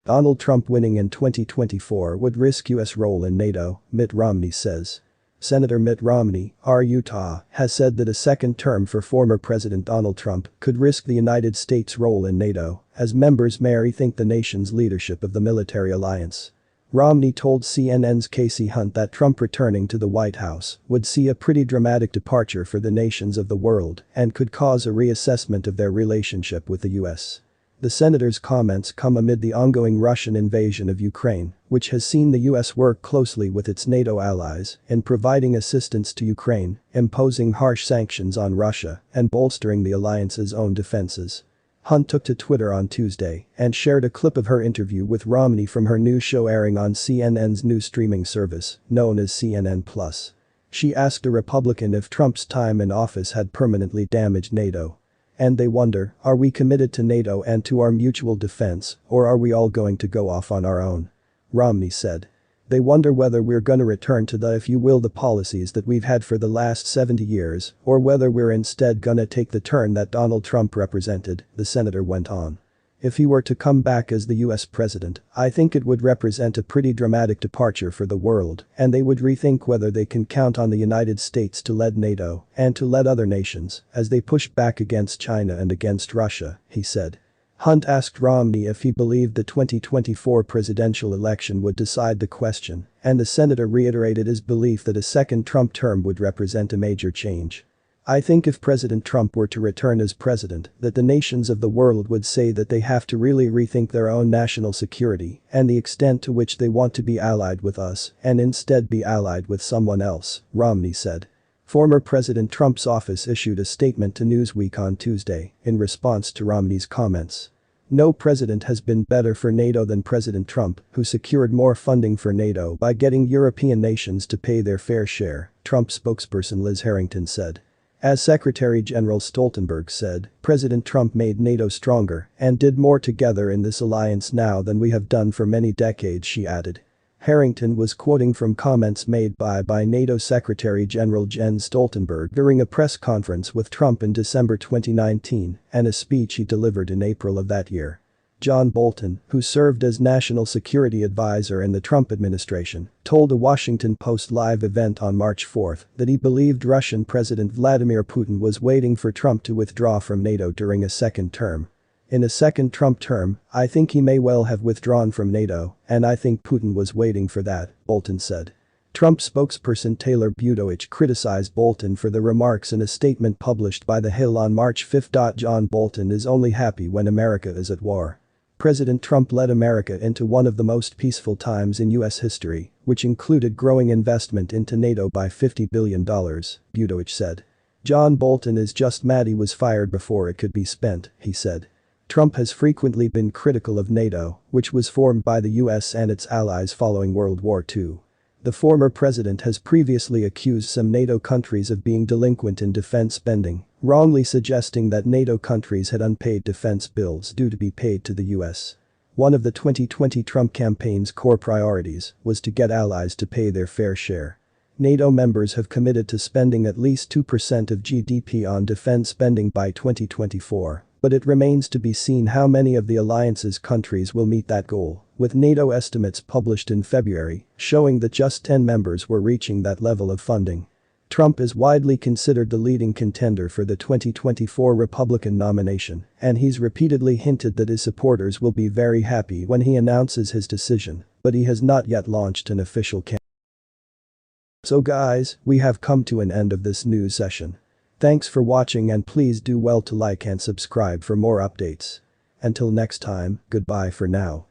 Donald Trump winning in 2024 would risk U.S. role in NATO, Mitt Romney says. Senator Mitt Romney, R. Utah, has said that a second term for former President Donald Trump could risk the United States' role in NATO, as members may rethink the nation's leadership of the military alliance. Romney told CNN's Kasie Hunt that Trump returning to the White House would see a pretty dramatic departure for the nations of the world and could cause a reassessment of their relationship with the U.S. The senator's comments come amid the ongoing Russian invasion of Ukraine, which has seen the U.S. work closely with its NATO allies in providing assistance to Ukraine, imposing harsh sanctions on Russia, and bolstering the alliance's own defenses. Hunt took to Twitter on Tuesday and shared a clip of her interview with Romney from her news show airing on CNN's new streaming service, known as CNN+. She asked a Republican if Trump's time in office had permanently damaged NATO. And they wonder, are we committed to NATO and to our mutual defense, or are we all going to go off on our own? Romney said. They wonder whether we're gonna return to the, if you will, the policies that we've had for the last 70 years, or whether we're instead gonna take the turn that Donald Trump represented, the senator went on. If he were to come back as the US president, I think it would represent a pretty dramatic departure for the world, and they would rethink whether they can count on the United States to lead NATO and to lead other nations as they push back against China and against Russia, he said. Hunt asked Romney if he believed the 2024 presidential election would decide the question, and the senator reiterated his belief that a second Trump term would represent a major change. I think if President Trump were to return as president, that the nations of the world would say that they have to really rethink their own national security and the extent to which they want to be allied with us and instead be allied with someone else, Romney said. Former President Trump's office issued a statement to Newsweek on Tuesday in response to Romney's comments. No president has been better for NATO than President Trump, who secured more funding for NATO by getting European nations to pay their fair share, Trump spokesperson Liz Harrington said. As Secretary General Stoltenberg said, President Trump made NATO stronger and did more together in this alliance now than we have done for many decades, she added. Harrington was quoting from comments made by NATO Secretary General Jens Stoltenberg during a press conference with Trump in December 2019 and a speech he delivered in April of that year. John Bolton, who served as National Security Advisor in the Trump administration, told a Washington Post live event on March 4 that he believed Russian President Vladimir Putin was waiting for Trump to withdraw from NATO during a second term. In a second Trump term, I think he may well have withdrawn from NATO, and I think Putin was waiting for that, Bolton said. Trump spokesperson Taylor Budowich criticized Bolton for the remarks in a statement published by The Hill on March 5. John Bolton is only happy when America is at war. President Trump led America into one of the most peaceful times in U.S. history, which included growing investment into NATO by $50 billion, Budowich said. John Bolton is just mad he was fired before it could be spent, he said. Trump has frequently been critical of NATO, which was formed by the US and its allies following World War II. The former president has previously accused some NATO countries of being delinquent in defense spending, wrongly suggesting that NATO countries had unpaid defense bills due to be paid to the US. One of the 2020 Trump campaign's core priorities was to get allies to pay their fair share. NATO members have committed to spending at least 2% of GDP on defense spending by 2024. But it remains to be seen how many of the alliance's countries will meet that goal, with NATO estimates published in February showing that just 10 members were reaching that level of funding. Trump is widely considered the leading contender for the 2024 Republican nomination, and he's repeatedly hinted that his supporters will be very happy when he announces his decision, but he has not yet launched an official campaign. So guys, we have come to an end of this news session. Thanks for watching and please do well to like and subscribe for more updates. Until next time, goodbye for now.